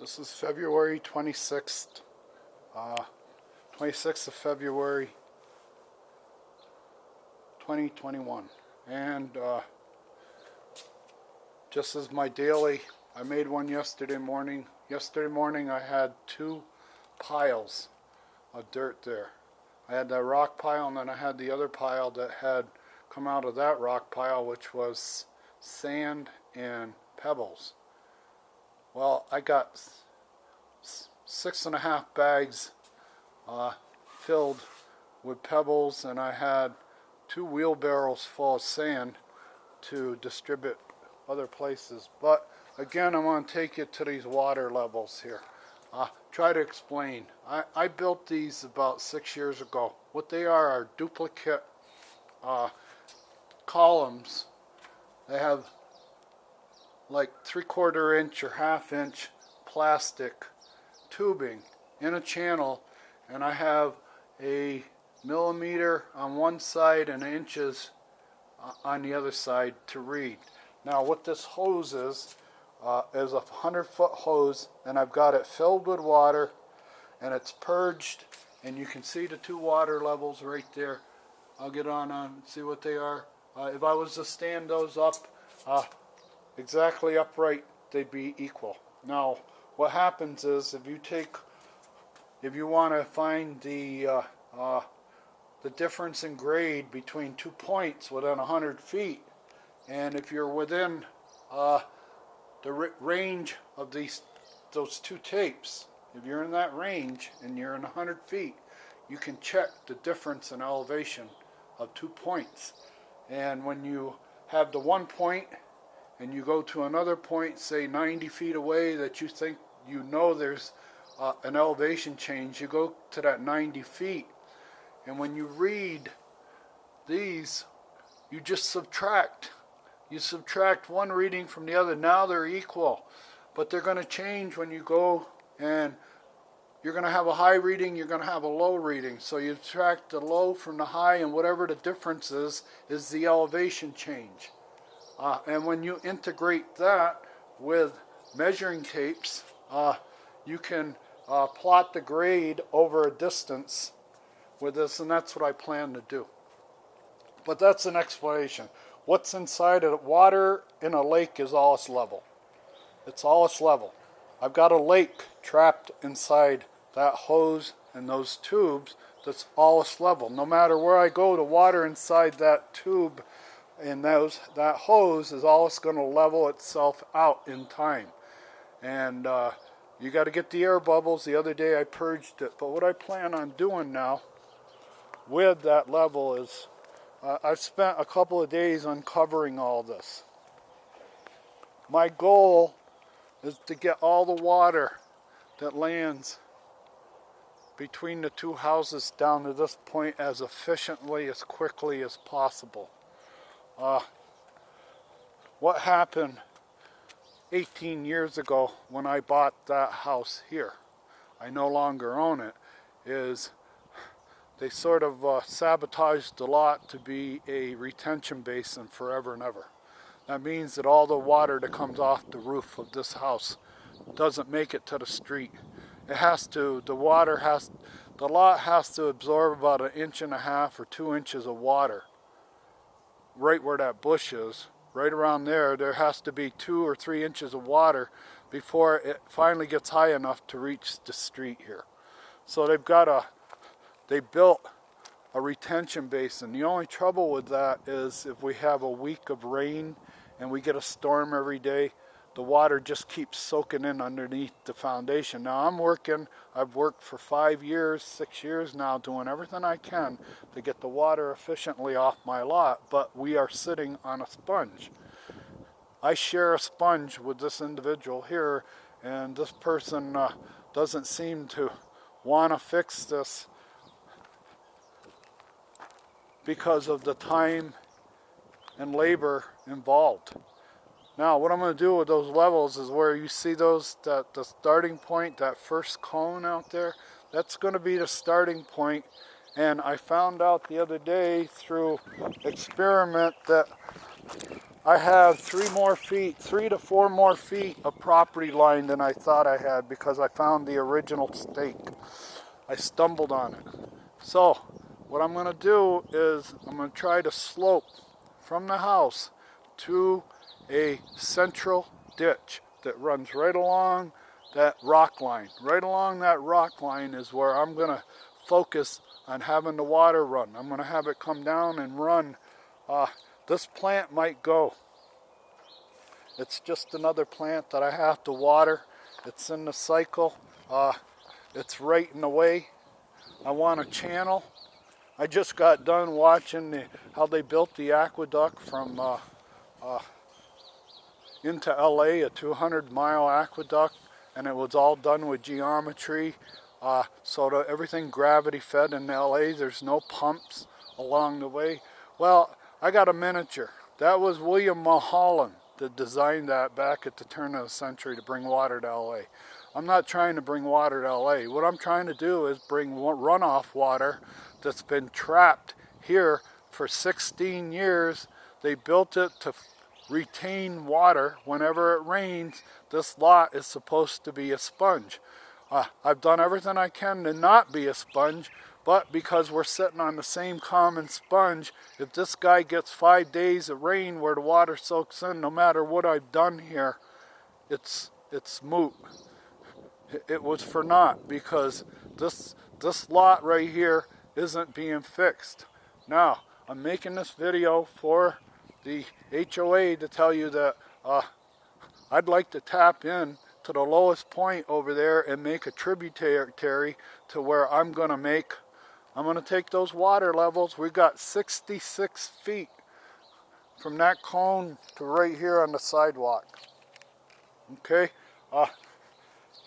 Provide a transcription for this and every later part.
This is February 26th, 26th of February 2021, and just as my daily, I made one yesterday morning. Yesterday morning I had two piles of dirt there. I had that rock pile, and then I had the other pile that had come out of that rock pile, which was sand and pebbles. Well, I got 6.5 bags filled with pebbles, and I had 2 wheelbarrows full of sand to distribute other places. But again, I'm going to take you to these water levels here. Try to explain. I built these about 6 years ago. What they are duplicate columns. They have like 3/4 inch or 1/2 inch plastic tubing in a channel, and I have a millimeter on one side and inches on the other side to read. Now what this hose is a 100-foot hose, and I've got it filled with water, and it's purged, and you can see the 2 water levels right there. I'll get on and see what they are. If I was to stand those up exactly upright, they'd be equal. Now what happens is, if you want to find the difference in grade between 2 points within 100 feet, and if you're within the range of those 2 tapes, if you're in that range and you're in 100 feet, you can check the difference in elevation of 2 points. And when you have the 1 point and you go to another point, say 90 feet away, that you think there's an elevation change, you go to that 90 feet, and when you read these, you just subtract. You subtract one reading from the other. Now they're equal, but they're going to change when you go, and you're going to have a high reading, you're going to have a low reading. So you subtract the low from the high, and whatever the difference is the elevation change. And when you integrate that with measuring tapes, you can plot the grade over a distance with this, and that's what I plan to do. But that's an explanation. What's inside of the water in a lake is always level. It's always level. I've got a lake trapped inside that hose and those tubes that's always level. No matter where I go, the water inside that tube and that hose is always going to level itself out in time. And you got to get the air bubbles. The other day I purged it. But what I plan on doing now with that level is, I've spent a couple of days uncovering all this. My goal is to get all the water that lands between the 2 houses down to this point as efficiently, as quickly as possible. What happened 18 years ago when I bought that house here, I no longer own it, is they sort of sabotaged the lot to be a retention basin forever and ever. That means that all the water that comes off the roof of this house doesn't make it to the street. It has to, the lot has to absorb about 1.5 inches or 2 inches of water. Right where that bush is, right around there has to be 2 or 3 inches of water before it finally gets high enough to reach the street here. So they built a retention basin. The only trouble with that is if we have a week of rain and we get a storm every day, the water just keeps soaking in underneath the foundation. Now I've worked for 5 years, 6 years now, doing everything I can to get the water efficiently off my lot, but we are sitting on a sponge. I share a sponge with this individual here, and this person doesn't seem to want to fix this because of the time and labor involved. Now what I'm going to do with those levels is where you see the starting point, that first cone out there, that's going to be the starting point. And I found out the other day through experiment that I have 3 to 4 more feet of property line than I thought I had because I found the original stake. I stumbled on it. So what I'm going to do is I'm going to try to slope from the house to a central ditch that runs right along that rock line. Right along that rock line is where I'm going to focus on having the water run. I'm going to have it come down and run. This plant might go. It's just another plant that I have to water. It's in the cycle. It's right in the way. I want a channel. I just got done watching how they built the aqueduct from into LA, a 200-mile aqueduct, and it was all done with geometry. So that everything gravity fed in LA. There's no pumps along the way. Well, I got a miniature. That was William Mulholland that designed that back at the turn of the century to bring water to LA. I'm not trying to bring water to LA. What I'm trying to do is bring runoff water that's been trapped here for 16 years. They built it to retain water whenever it rains. This lot is supposed to be a sponge. I've done everything I can to not be a sponge, but because we're sitting on the same common sponge, if this guy gets 5 days of rain where the water soaks in, no matter what I've done here, it's moot. It was for naught because this lot right here isn't being fixed. Now, I'm making this video for the HOA to tell you that I'd like to tap in to the lowest point over there and make a tributary to where I'm going to take those water levels. We've got 66 feet from that cone to right here on the sidewalk. Okay?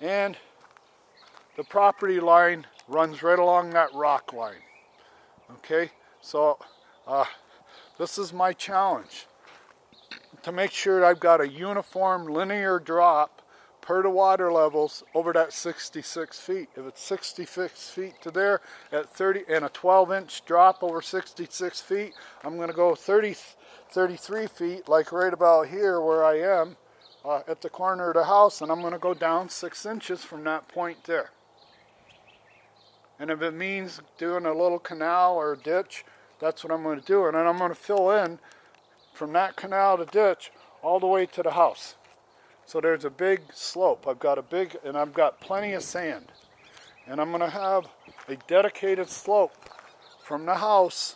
And the property line runs right along that rock line. Okay? So, this is my challenge. To make sure I've got a uniform linear drop per the water levels over that 66 feet. If it's 66 feet to there at 30 and a 12-inch drop over 66 feet, I'm going to go 33 feet, like right about here where I am at the corner of the house, and I'm going to go down 6 inches from that point there. And if it means doing a little canal or a ditch, that's what I'm going to do. And then I'm going to fill in from that canal to ditch all the way to the house. So there's a big slope. I've got plenty of sand. And I'm going to have a dedicated slope from the house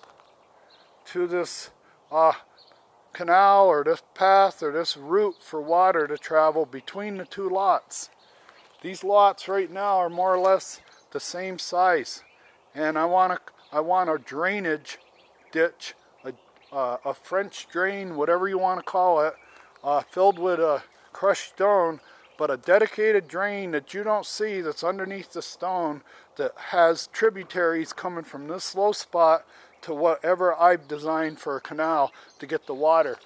to this canal or this path or this route for water to travel between the 2 lots. These lots right now are more or less the same size. And I want a drainage ditch, a French drain, whatever you want to call it, filled with crushed stone, but a dedicated drain that you don't see that's underneath the stone that has tributaries coming from this low spot to whatever I've designed for a canal to get the water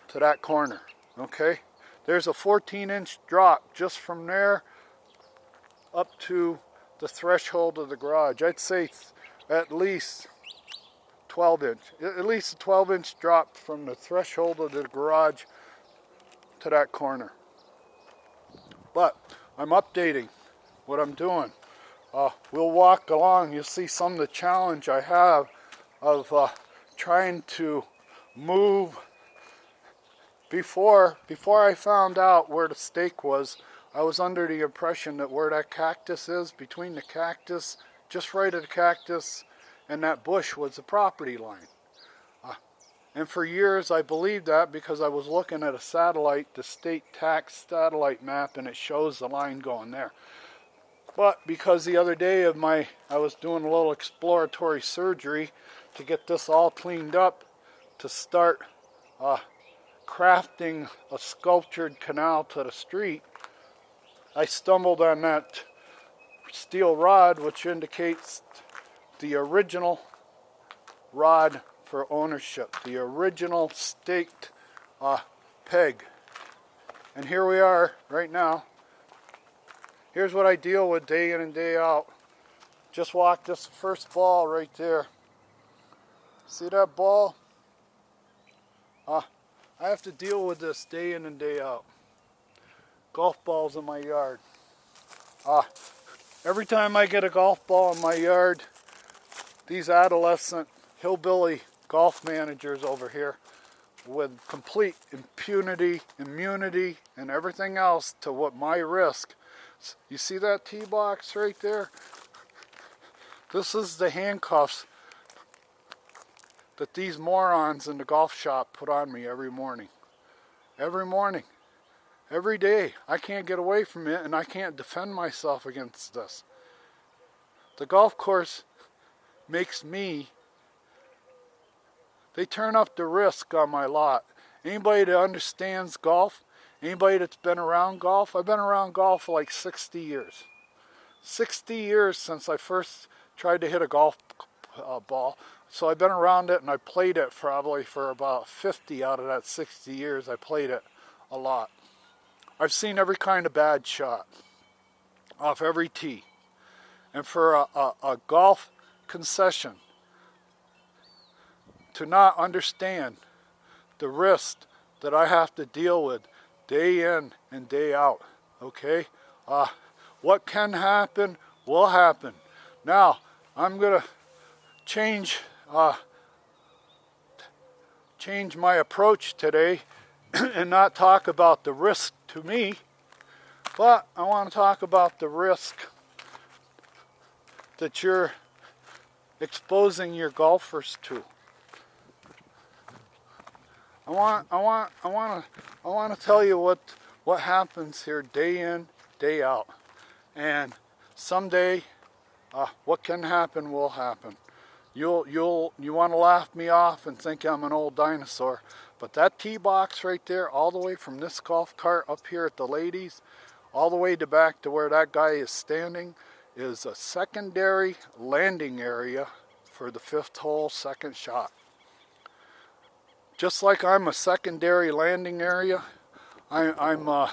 to that corner. Okay? There's a 14-inch drop just from there up to the threshold of the garage. I'd say at least 12-inch. At least a 12-inch drop from the threshold of the garage to that corner. But I'm updating what I'm doing. We'll walk along. You'll see some of the challenge I have of trying to move. Before I found out where the stake was, I was under the impression that where that cactus is, between the cactus, just right of the cactus, and that bush was the property line. And for years I believed that because I was looking at the state tax satellite map, and it shows the line going there. But because the other day I was doing a little exploratory surgery to get this all cleaned up to start crafting a sculptured canal to the street, I stumbled on that steel rod, which indicates the original rod for ownership, the original staked peg. And here we are right now. Here's what I deal with day in and day out. Just walked this first ball right there. See that ball? I have to deal with this day in and day out. Golf balls in my yard. Every time I get a golf ball in my yard, these adolescent hillbilly golf managers over here with complete immunity, and everything else to what my risk. You see that tee box right there? This is the handcuffs that these morons in the golf shop put on me every morning. Every morning. Every day. I can't get away from it, and I can't defend myself against this. The golf course makes me... They turn up the risk on my lot. Anybody that understands golf, anybody that's been around golf, I've been around golf for like 60 years. 60 years since I first tried to hit a golf ball. So I've been around it, and I played it probably for about 50 out of that 60 years. I played it a lot. I've seen every kind of bad shot off every tee. And for a golf concession to not understand the risk that I have to deal with day in and day out, okay? What can happen will happen. Now, I'm going to change my approach today and not talk about the risk to me, but I want to talk about the risk that you're exposing your golfers to. I want to tell you what happens here day in, day out, and someday what can happen will happen. You want to laugh me off and think I'm an old dinosaur, but that tee box right there, all the way from this golf cart up here at the ladies, all the way to back to where that guy is standing, is a secondary landing area for the 5th hole second shot. Just like I'm a secondary landing area, I'm a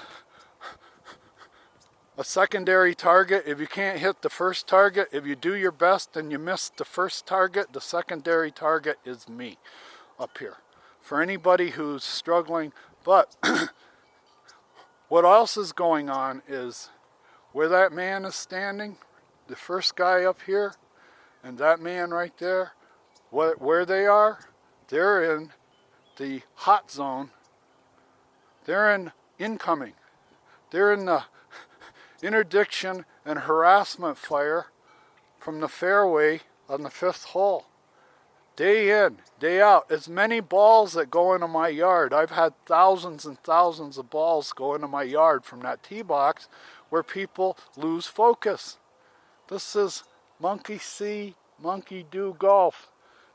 secondary target. If you can't hit the first target, if you do your best and you miss the first target, the secondary target is me up here. For anybody who's struggling, but what else is going on is where that man is standing, the first guy up here, and that man right there, where they are, they're in the hot zone. They're in incoming. They're in the interdiction and harassment fire from the fairway on the 5th hole. Day in, day out. As many balls that go into my yard. I've had thousands and thousands of balls go into my yard from that tee box where people lose focus. This is monkey see, monkey do golf.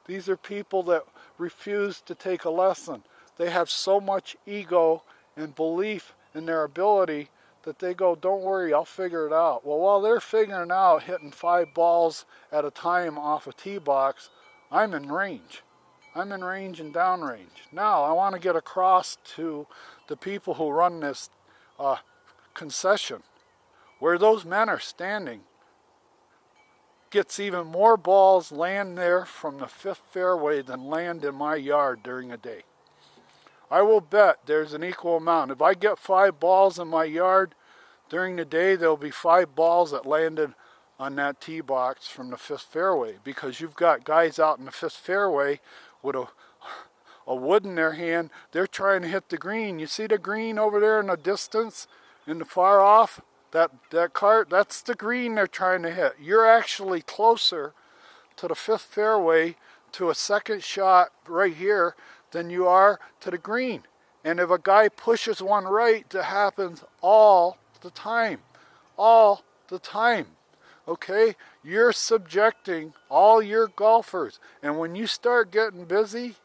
These are people that refuse to take a lesson. They have so much ego and belief in their ability that they go, don't worry, I'll figure it out. Well, while they're figuring out hitting 5 balls at a time off a tee box, I'm in range. I'm in range and downrange. Now, I want to get across to the people who run this concession. Where those men are standing gets even more balls land there from the 5th fairway than land in my yard during a day. I will bet there's an equal amount. If I get 5 balls in my yard during the day, there'll be 5 balls that landed on that tee box from the 5th fairway, because you've got guys out in the 5th fairway with a wood in their hand. They're trying to hit the green. You see the green over there in the distance, in the far off? That cart, that's the green they're trying to hit. You're actually closer to the 5th fairway to a second shot right here than you are to the green. And if a guy pushes one right, that happens all the time. All the time. Okay? You're subjecting all your golfers. And when you start getting busy,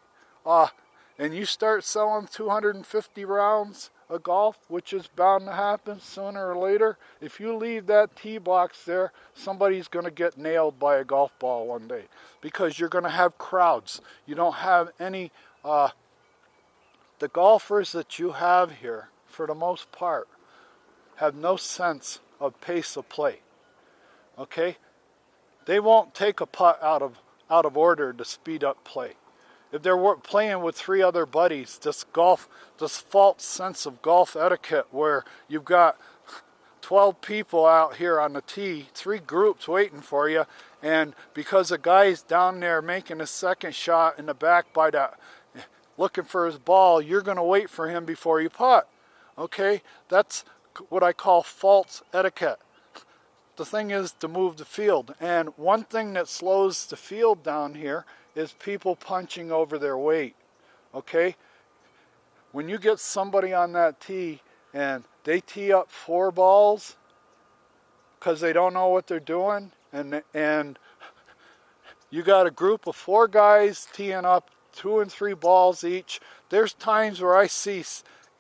and you start selling 250 rounds of golf, which is bound to happen sooner or later, if you leave that tee box there, somebody's going to get nailed by a golf ball one day, because you're going to have crowds. You don't have any, the golfers that you have here, for the most part, have no sense of pace of play. Okay? They won't take a putt out of order to speed up play. if they're playing with 3 other buddies, this false sense of golf etiquette where you've got 12 people out here on the tee, 3 groups waiting for you, and because a guy's down there making a second shot in the back by that, looking for his ball, you're going to wait for him before you putt. Okay, that's what I call false etiquette. The thing is to move the field, and one thing that slows the field down here is people punching over their weight. Okay, when you get somebody on that tee and they tee up 4 balls because they don't know what they're doing, and you got a group of 4 guys teeing up 2 and 3 balls each. There's times where I see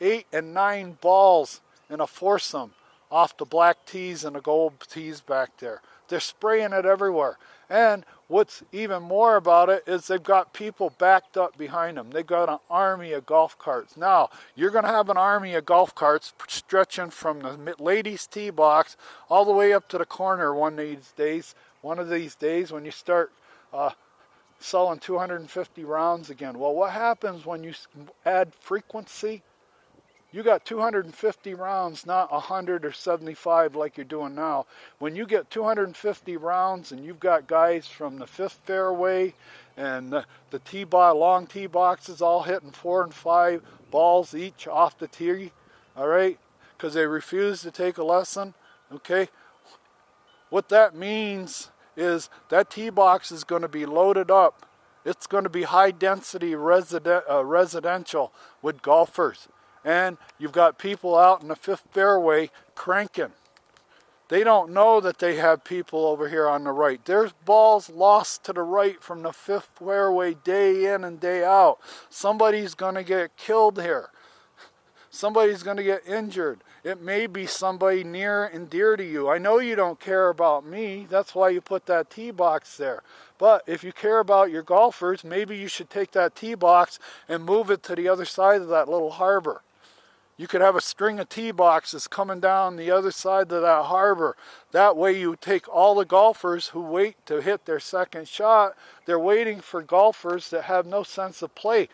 8 and 9 balls in a foursome off the black tees and the gold tees back there. They're spraying it everywhere. And what's even more about it is they've got people backed up behind them. They've got an army of golf carts. Now, you're going to have an army of golf carts stretching from the ladies' tee box all the way up to the corner one of these days. One of these days when you start selling 250 rounds again. Well, what happens when you add frequency? You got 250 rounds, not 100 or 75 like you're doing now. When you get 250 rounds and you've got guys from the 5th fairway and the long tee boxes all hitting 4 and 5 balls each off the tee, all right, because they refuse to take a lesson, okay? What that means is that tee box is going to be loaded up. It's going to be high density residential with golfers. And you've got people out in the 5th fairway cranking. They don't know that they have people over here on the right. There's balls lost to the right from the 5th fairway day in and day out. Somebody's going to get killed here. Somebody's going to get injured. It may be somebody near and dear to you. I know you don't care about me. That's why you put that tee box there. But if you care about your golfers, maybe you should take that tee box and move it to the other side of that little harbor. You could have a string of tee boxes coming down the other side of that harbor. That way you take all the golfers who wait to hit their second shot. They're waiting for golfers that have no sense of play.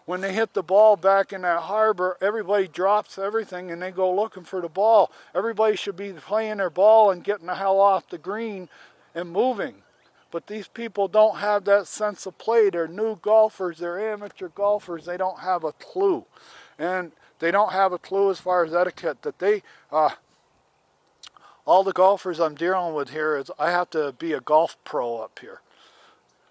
When they hit the ball back in that harbor, everybody drops everything and they go looking for the ball. Everybody should be playing their ball and getting the hell off the green and moving. But these people don't have that sense of play. They're new golfers. They're amateur golfers. They don't have a clue. And they don't have a clue as far as etiquette that they, all the golfers I'm dealing with here is I have to be a golf pro up here.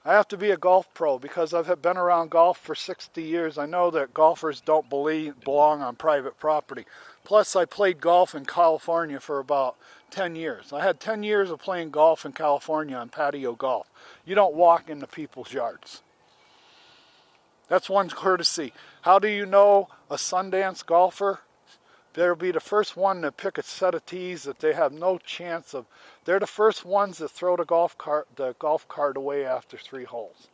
I have to be a golf pro because I've been around golf for 60 years. I know that golfers don't belong on private property. Plus, I played golf in California for about 10 years. I had 10 years of playing golf in California on patio golf. You don't walk into people's yards. That's one courtesy. How do you know a Sundance golfer? They'll be the first one to pick a set of tees that they have no chance of. They're the first ones that throw the golf cart away after 3 holes.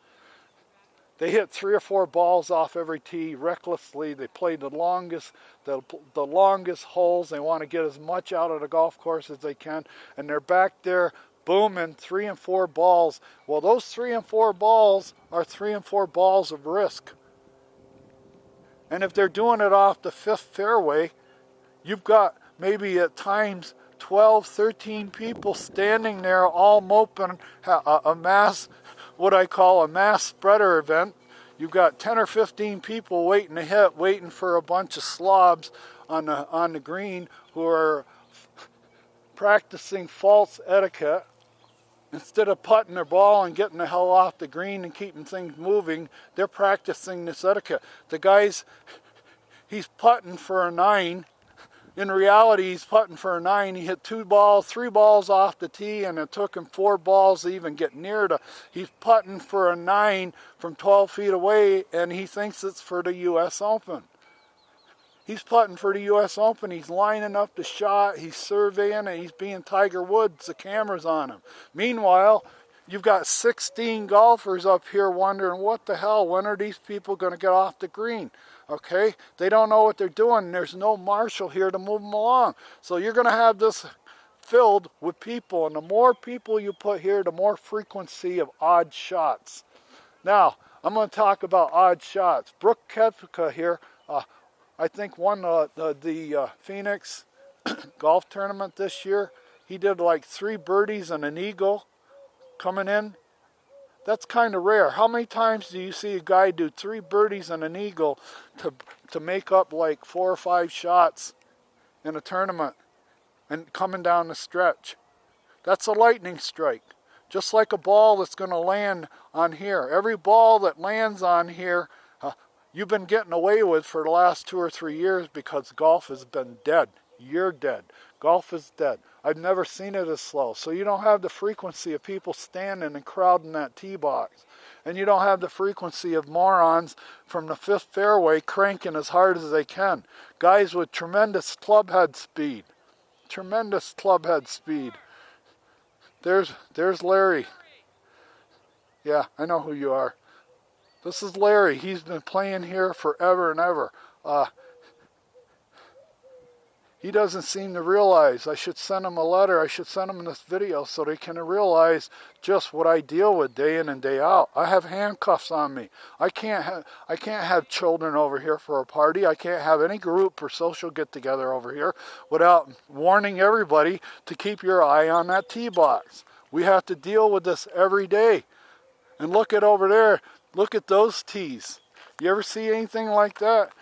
They hit 3 or 4 balls off every tee recklessly. They play the longest holes. They want to get as much out of the golf course as they can, and they're back there booming 3 and 4 balls. Well, those 3 and 4 balls are 3 and 4 balls of risk. And if they're doing it off the 5th fairway, you've got maybe at times 12, 13 people standing there all moping, a mass, what I call a mass spreader event. You've got 10 or 15 people waiting to hit, waiting for a bunch of slobs on the green who are practicing false etiquette. Instead of putting their ball and getting the hell off the green and keeping things moving, they're practicing this etiquette. The guy's, he's putting for a 9. In reality, he's putting for a 9. He hit 3 balls off the tee, and it took him 4 balls to even get near to. He's putting for a 9 from 12 feet away, and he thinks it's for the U.S. Open. He's putting for the U.S. Open. He's lining up the shot. He's surveying it. He's being Tiger Woods. The camera's on him. Meanwhile, you've got 16 golfers up here wondering, what the hell, when are these people going to get off the green? Okay? They don't know what they're doing. There's no marshal here to move them along. So you're going to have this filled with people. And the more people you put here, the more frequency of odd shots. Now, I'm going to talk about odd shots. Brooke Koepka here, I think won the Phoenix golf tournament this year. He did like 3 birdies and an eagle coming in. That's kind of rare. How many times do you see a guy do 3 birdies and an eagle to make up like 4 or 5 shots in a tournament and coming down the stretch? That's a lightning strike. Just like a ball that's going to land on here. Every ball that lands on here, you've been getting away with for the last 2 or 3 years because golf has been dead. You're dead. Golf is dead. I've never seen it as slow. So you don't have the frequency of people standing and crowding that tee box. And you don't have the frequency of morons from the 5th fairway cranking as hard as they can. Guys with tremendous club head speed. Tremendous club head speed. There's Larry. Yeah, I know who you are. This is Larry. He's been playing here forever and ever. He doesn't seem to realize. I should send him a letter. I should send him this video so they can realize just what I deal with day in and day out. I have handcuffs on me. I can't have children over here for a party. I can't have any group or social get-together over here without warning everybody to keep your eye on that tee box. We have to deal with this every day. And look at over there. Look at those tees. You ever see anything like that?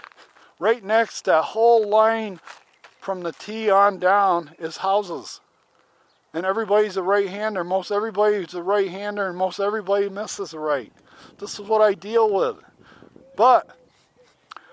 Right next, that whole line from the tee on down is houses. And everybody's a right-hander. Most everybody's a right-hander and most everybody misses a right. This is what I deal with. But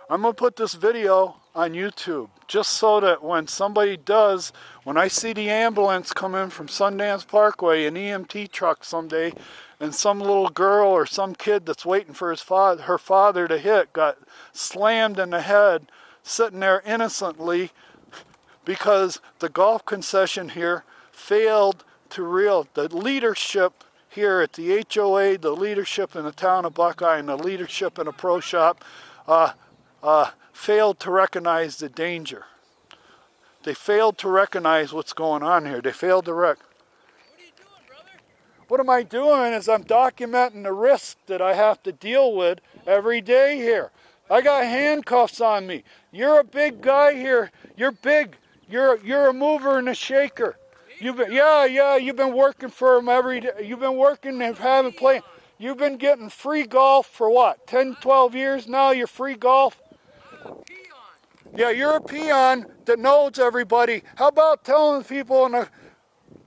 I'm going to put this video on YouTube just so that when somebody does, when I see the ambulance come in from Sundance Parkway, an EMT truck someday, and some little girl or some kid that's waiting for her father to hit got slammed in the head, sitting there innocently, because the golf concession here failed to the leadership here at the HOA, the leadership in the town of Buckeye, and the leadership in a pro shop failed to recognize the danger. They failed to recognize what's going on here. They failed to What are you doing, brother? What am I doing is I'm documenting the risk that I have to deal with every day here. I got handcuffs on me. You're a big guy here. You're big. You're a mover and a shaker. You've been working for them every day. You've been working and haven't played. You've been getting free golf for what, 10, 12 years now? You're free golf? I'm a peon. Yeah, you're a peon that knows everybody. How about telling people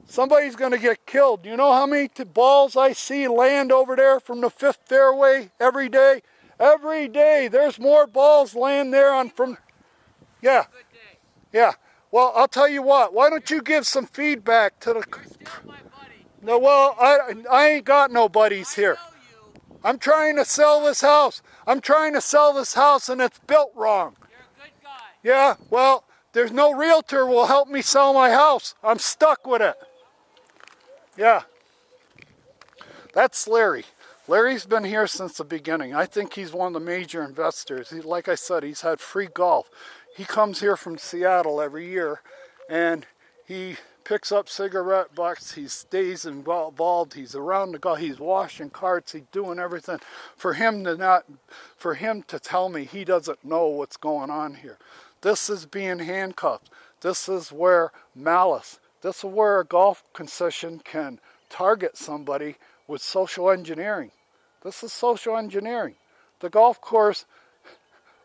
somebody's going to get killed? You know how many balls I see land over there from the 5th fairway every day? Every day there's more balls land there yeah. Yeah. Well, I'll tell you what. Why don't you give some feedback to the... You're still my buddy. No, well, I ain't got no buddies here. I'm trying to sell this house. I'm trying to sell this house and it's built wrong. You're a good guy. Yeah, well, there's no realtor will help me sell my house. I'm stuck with it. Yeah. That's Larry. Larry's been here since the beginning. I think he's one of the major investors. Like I said, he's had free golf. He comes here from Seattle every year, and he picks up cigarette butts. He stays involved. He's around the golf. He's washing carts. He's doing everything. For him to tell me he doesn't know what's going on here. This is being handcuffed. This is where malice. This is where a golf concession can target somebody with social engineering. This is social engineering. The golf course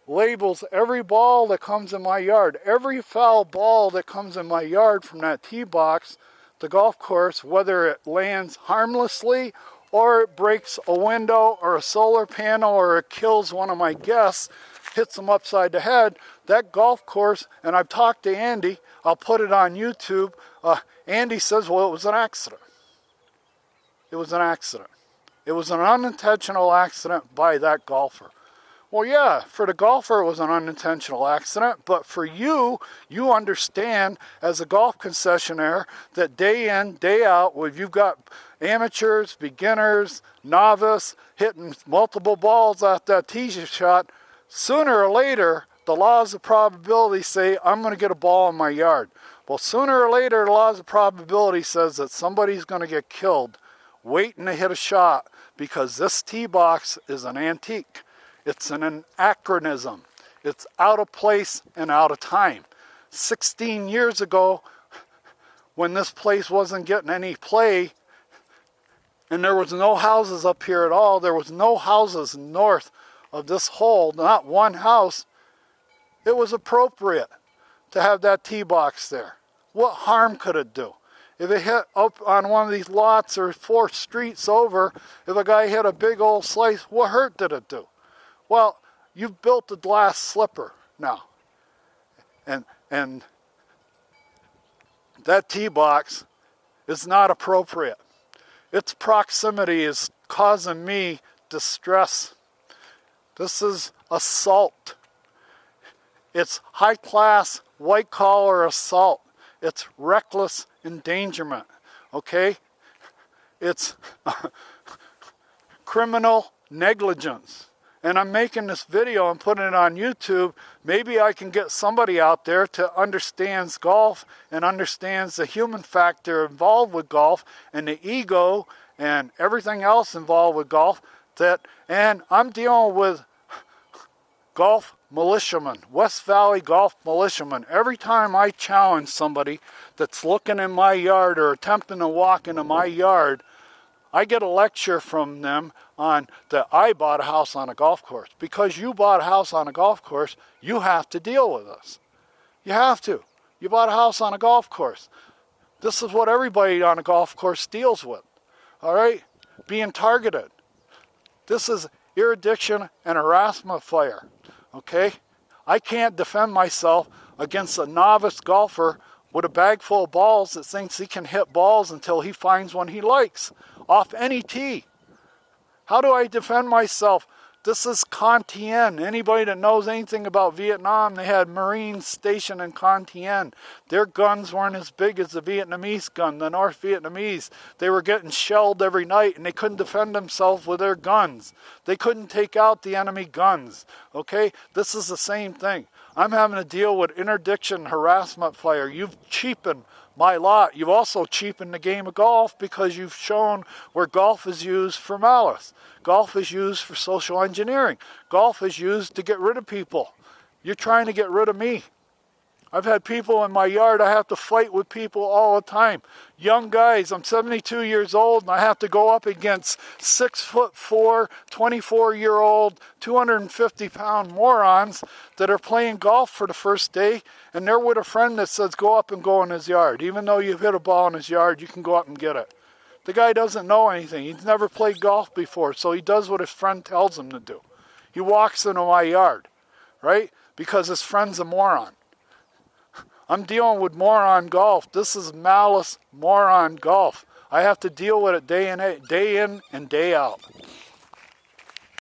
labels every ball that comes in my yard, every foul ball that comes in my yard from that tee box, the golf course, whether it lands harmlessly or it breaks a window or a solar panel or it kills one of my guests, hits them upside the head, that golf course, and I've talked to Andy, I'll put it on YouTube, Andy says, well, it was an accident. It was an accident. It was an unintentional accident by that golfer. Well, yeah, for the golfer it was an unintentional accident, but for you, you understand as a golf concessionaire that day in, day out, when you've got amateurs, beginners, novice, hitting multiple balls off that tee shot, sooner or later, the laws of probability say, I'm going to get a ball in my yard. Well, sooner or later, the laws of probability says that somebody's going to get killed waiting to hit a shot because this tee box is an antique. It's an anachronism. It's out of place and out of time. 16 years ago, when this place wasn't getting any play, and there was no houses up here at all, there was no houses north of this hole, not one house, it was appropriate to have that tee box there. What harm could it do? If it hit up on one of these lots or 4 streets over, if a guy hit a big old slice, what hurt did it do? Well, you've built a glass slipper now. And that tee box is not appropriate. Its proximity is causing me distress. This is assault. It's high-class, white-collar assault. It's reckless endangerment, okay? It's criminal negligence. And I'm making this video and putting it on YouTube. Maybe I can get somebody out there to understands golf and understands the human factor involved with golf and the ego and everything else involved with golf. And I'm dealing with golf militiamen, West Valley golf militiamen. Every time I challenge somebody that's looking in my yard or attempting to walk into my yard, I get a lecture from them on that I bought a house on a golf course. Because you bought a house on a golf course, you have to deal with us. You have to. You bought a house on a golf course. This is what everybody on a golf course deals with. All right? Being targeted. This is erudition and harassment fire. Okay? I can't defend myself against a novice golfer with a bag full of balls that thinks he can hit balls until he finds one he likes off any tee. How do I defend myself? This is Con Tien. Anybody that knows anything about Vietnam, they had Marines stationed in Con Tien. Their guns weren't as big as the Vietnamese gun, the North Vietnamese. They were getting shelled every night, and they couldn't defend themselves with their guns. They couldn't take out the enemy guns. Okay? This is the same thing. I'm having to deal with interdiction, harassment fire. You've cheapened my lot. You've also cheapened the game of golf because you've shown where golf is used for malice. Golf is used for social engineering. Golf is used to get rid of people. You're trying to get rid of me. I've had people in my yard, I have to fight with people all the time. Young guys, I'm 72 years old, and I have to go up against 6'4", 24-year-old, 250-pound morons that are playing golf for the first day, and they're with a friend that says, go up and go in his yard. Even though you've hit a ball in his yard, you can go up and get it. The guy doesn't know anything. He's never played golf before, so he does what his friend tells him to do. He walks into my yard, right? Because his friend's a moron. I'm dealing with moron golf. This is malice moron golf. I have to deal with it day in and day out.